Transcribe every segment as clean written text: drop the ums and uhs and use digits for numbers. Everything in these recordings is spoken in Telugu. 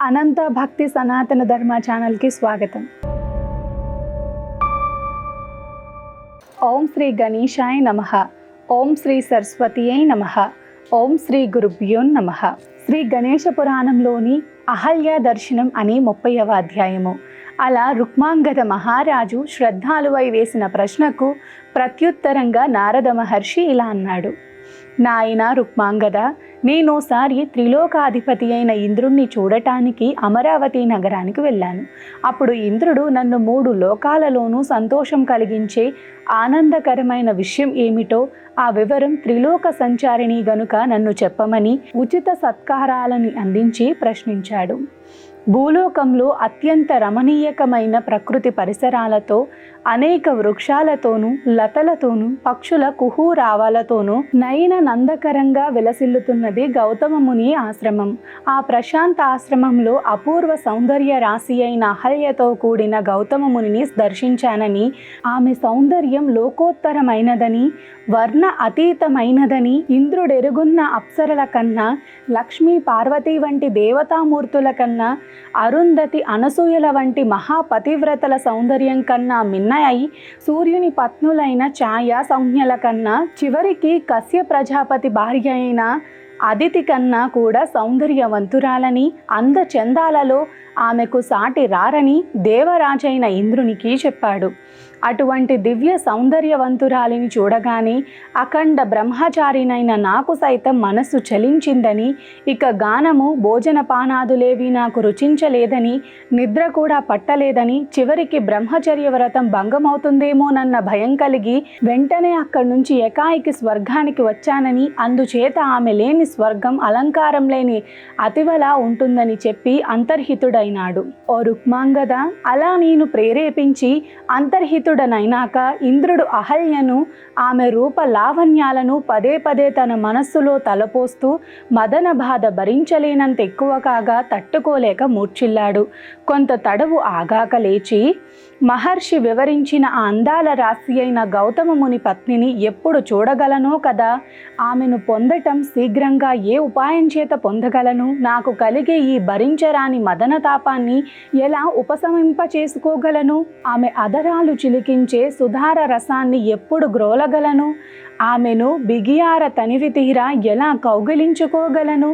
అనంత భక్తి సనాతన ధర్మ ఛానల్కి స్వాగతం. ఓం శ్రీ గణేశాయ నమః. ఓం శ్రీ సరస్వతీయై నమః. ఓం శ్రీ గురుభ్యో నమః. శ్రీ గణేశ పురాణంలోని అహల్య దర్శనం అనే 30వ అధ్యాయము. అలా రుక్మాంగద మహారాజు శ్రద్ధాలువై వేసిన ప్రశ్నకు ప్రత్యుత్తరంగా నారద మహర్షి ఇలా అన్నాడు. నాయన రుక్మాంగద, నేనోసారి త్రిలోకాధిపతి అయిన ఇంద్రుణ్ణి చూడటానికి అమరావతి నగరానికి వెళ్ళాను. అప్పుడు ఇంద్రుడు నన్ను 3 లోకాలలోనూ సంతోషం కలిగించే ఆనందకరమైన విషయం ఏమిటో ఆ వివరం త్రిలోక సంచారిణి గనుక నన్ను చెప్పమని ఉచిత సత్కారాలను అందించి ప్రశ్నించాడు. భూలోకంలో అత్యంత రమణీయకమైన ప్రకృతి పరిసరాలతో, అనేక వృక్షాలతోనూ లతలతోనూ పక్షుల కుహూరావాలతోనూ నయన నందకరంగా విలసిల్లుతున్నది గౌతమ ముని ఆశ్రమం. ఆ ప్రశాంత ఆశ్రమంలో అపూర్వ సౌందర్య రాశి అయిన అహల్యతో కూడిన గౌతమ మునిని దర్శించానని, ఆమె సౌందర్యం లోకోత్తరమైనదని, వర్ణ అతీతమైనదని ఇంద్రుడెరుగున్న అప్సరల కన్నా, లక్ష్మీ పార్వతి వంటి దేవతామూర్తుల కన్నా, అరుంధతి అనసూయల వంటి మహాపతివ్రతల సౌందర్యం కన్నా మిన్నై, సూర్యుని పత్నులైన ఛాయ సౌజ్ఞల కన్నా, చివరికి కశ్య ప్రజాపతి భార్య అయిన అదితి కన్నా కూడా సౌందర్యవంతురాలని, అందచందాలలో ఆమెకు సాటి రారని దేవరాజైన ఇంద్రునికి చెప్పాడు. అటువంటి దివ్య సౌందర్యవంతురాలిని చూడగానే అఖండ బ్రహ్మచారినైన నాకు సైతం మనస్సు చలించిందని, ఇక గానము భోజనపానాదులేవి నాకు రుచించలేదని, నిద్ర కూడా పట్టలేదని, చివరికి బ్రహ్మచర్య వ్రతం భంగమవుతుందేమోనన్న భయం కలిగి వెంటనే అక్కడి నుంచి ఏకాయికి స్వర్గానికి వచ్చానని, అందుచేత ఆమె లేని స్వర్గం అలంకారం లేని అతివలా ఉంటుందని చెప్పి అంతర్హితుడైనాడు. ఓ రుక్మాంగద, అలా నేను ప్రేరేపించి అంతర్హితుడనైనాక ఇంద్రుడు అహల్యను, ఆమె రూప లావణ్యాలను పదే పదే తన మనస్సులో తలపోస్తూ మదన బాధ భరించలేనంత ఎక్కువ కాగా తట్టుకోలేక మూర్ఛిల్లాడు. కొంత తడవు ఆగాక లేచి, మహర్షి వివరించిన ఆ అందాల రాశి అయిన గౌతమ ముని పత్నిని ఎప్పుడు చూడగలనో కదా, ఆమెను పొందటం శీఘ్రంగా ఏ ఉపాయం చేత పొందగలను, నాకు కలిగే ఈ భరించరాని మదన తాపాన్ని ఎలా ఉపశమింప చేసుకోగలను, ఆమె అదరాలు చిలికించే సుధార రసాన్ని ఎప్పుడు గ్రోలగలను, ఆమెను బిగియార తనివి తీరా ఎలా కౌగిలించుకోగలను,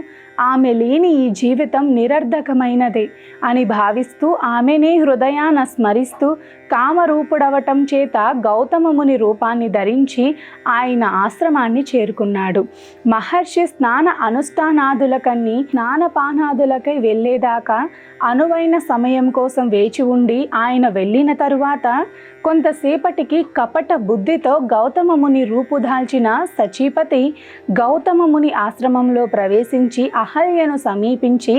ఆమె లేని ఈ జీవితం నిరర్ధకమైనదే అని భావిస్తూ ఆమెనే హృదయాన స్మరిస్తూ కామరూపుడవటం చేత గౌతమ ముని రూపాన్ని ధరించి ఆయన ఆశ్రమాన్ని చేరుకున్నాడు. మహర్షి స్నాన అనుష్ఠానాదులకన్నీ స్నానపానాదులకై వెళ్ళేదాకా అనువైన సమయం కోసం వేచి ఉండి, ఆయన వెళ్ళిన తరువాత కొంతసేపటికి కపట బుద్ధితో గౌతమ ముని రూపుదాల్చిన సచీపతి గౌతమ ముని ఆశ్రమంలో ప్రవేశించి అహల్యను సమీపించి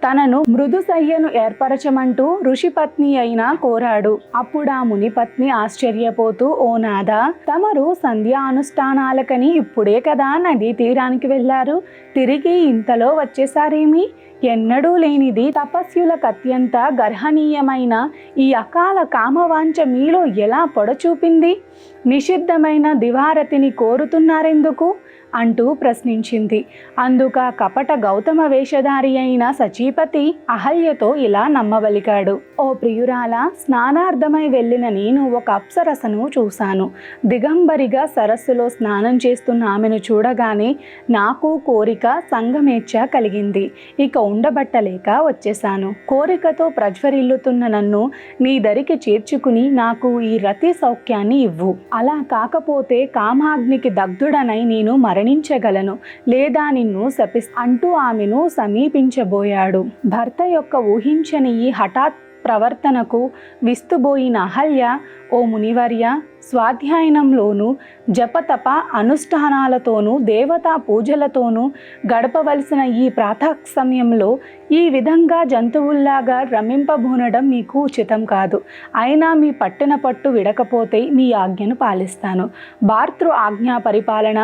తనను మృదుశయ్యను ఏర్పరచమంటూ ఋషిపత్ని అయినా కోరాడు. అప్పుడు ఆ మునిపత్ని ఆశ్చర్యపోతూ, ఓ నాథ, తమరు సంధ్యా అనుష్ఠానాలకని ఇప్పుడే కదా నదీ తీరానికి వెళ్ళారు, తిరిగి ఇంతలో వచ్చేసారేమి? ఎన్నడూ లేనిది తపస్సులకు అత్యంత గర్హనీయమైన ఈ అకాల కామవాంఛ మీలో ఎలా పొడచూపింది? నిషిద్ధమైన దివారతిని కోరుతున్నారెందుకు అంటూ ప్రశ్నించింది. అందుక కపట గౌతమ వేషధారి అయిన సచీపతి అహల్యతో ఇలా నమ్మబలికాడు. ఓ ప్రియురాల, స్నానార్థమై వెళ్ళిన నేను ఒక అప్సరసను చూశాను. దిగంబరిగా సరస్సులో స్నానం చేస్తున్న ఆమెను చూడగానే నాకు కోరిక సంగమేచ్ఛ కలిగింది. ఇక ఉండబట్టలేక వచ్చేశాను. కోరికతో ప్రజ్వరిల్లుతున్న నన్ను నీ దరికి చేర్చుకుని నాకు ఈ రతి సౌఖ్యాన్ని ఇవ్వు. అలా కాకపోతే కామాగ్నికి దగ్ధుడనై నేను మరణించగలను, లేదా నిన్ను అంటూ ఆమెను సమీపించబోయాడు. భర్త యొక్క ఊహించని ఈ హఠాత్ ప్రవర్తనకు విస్తుబోయిన అహల్య, ఓ మునివర్య, స్వాధ్యాయనంలోనూ జపతప అనుష్ఠానాలతోనూ దేవతా పూజలతోనూ గడపవలసిన ఈ ప్రాతః సమయంలో ఈ విధంగా జంతువుల్లాగా రమింపబూనడం మీకు ఉచితం కాదు. అయినా మీ పట్టిన పట్టు విడకపోతే మీ ఆజ్ఞను పాలిస్తాను. భాతృ ఆజ్ఞా పరిపాలన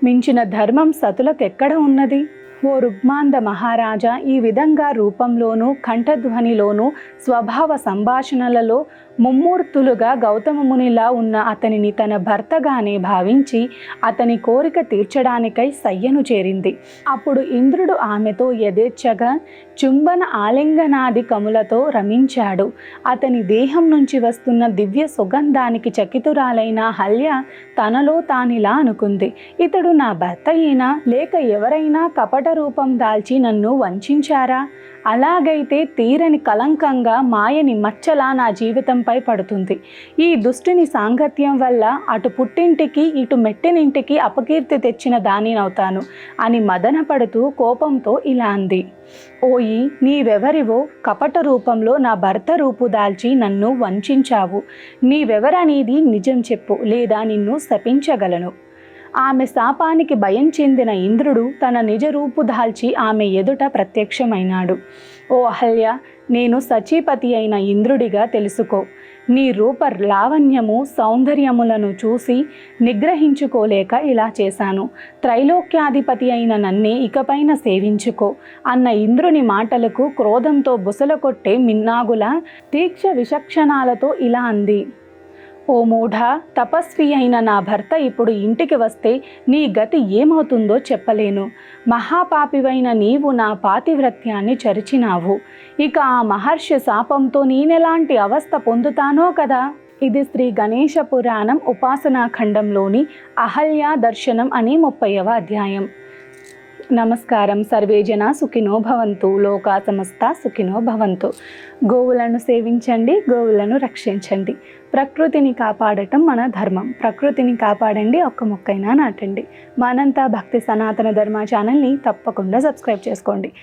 మించిన ధర్మం సతులకెక్కడ ఉన్నది? ఓ రుగ్మాంద మహారాజా, ఈ విధంగా రూపంలోనూ కంఠధ్వనిలోనూ స్వభావ సంభాషణలలో ముమ్మూర్తులుగా గౌతమ మునిలా ఉన్న అతనిని తన భర్తగానే భావించి అతని కోరిక తీర్చడానికై సయ్యను చేరింది. అప్పుడు ఇంద్రుడు ఆమెతో యథేచ్ఛగా చుంబన ఆలింగనాది కములతో రమించాడు. అతని దేహం నుంచి వస్తున్న దివ్య సుగంధానికి చకితురాలైన అహల్య తనలో తానిలా అనుకుంది, ఇతడు నా భర్తయేనా, లేక ఎవరైనా కపట రూపం దాల్చి నన్ను వంచారా? అలాగైతే తీరని కలంకంగా మాయని మచ్చలా నా జీవితంపై పడుతుంది. ఈ దుష్టుని సాంగత్యం వల్ల అటు పుట్టింటికి ఇటు మెట్టినింటికి అపకీర్తి తెచ్చిన దానినవుతాను అని మదనపడుతూ కోపంతో ఇలా అంది, ఓయి, నీవెవరివో? కపట రూపంలో నా భర్త రూపు దాల్చి నన్ను వంచావు. నీవెవరనేది నిజం చెప్పు, లేదా నిన్ను శపించగలను. ఆమె శాపానికి భయం చెందిన ఇంద్రుడు తన నిజ రూపు దాల్చి ఆమె ఎదుట ప్రత్యక్షమైనాడు. ఓ అహల్య, నేను సచీపతి అయిన ఇంద్రుడిగా తెలుసుకో. నీ రూప లావణ్యము సౌందర్యములను చూసి నిగ్రహించుకోలేక ఇలా చేశాను. త్రైలోక్యాధిపతి అయిన నన్నే ఇకపైన సేవించుకో అన్న ఇంద్రుని మాటలకు క్రోధంతో బుసల కొట్టే మిన్నాగుల తీక్ష విచక్షణాలతో ఇలా అంది, ఓ మూఢ, తపస్వి అయిన నా భర్త ఇప్పుడు ఇంటికి వస్తే నీ గతి ఏమవుతుందో చెప్పలేను. మహాపాపివైన నీవు నా పాతివ్రత్యాన్ని చరిచినావు. ఇక ఆ మహర్షి శాపంతో నేనెలాంటి అవస్థ పొందుతానో కదా. ఇది శ్రీ గణేశ పురాణం ఉపాసనాఖండంలోని అహల్యా దర్శనం అనే 30వ అధ్యాయం. నమస్కారం. సర్వే జనా సుఖినో భవంతు, లోకా సమస్త సుఖినో భవంతు. గోవులను సేవించండి, గోవులను రక్షించండి. ప్రకృతిని కాపాడటం మన ధర్మం. ప్రకృతిని కాపాడండి, ఒక్క మొక్కైనా నాటండి. మనంతా భక్తి సనాతన ధర్మ ఛానల్ని తప్పకుండా సబ్స్క్రైబ్ చేసుకోండి.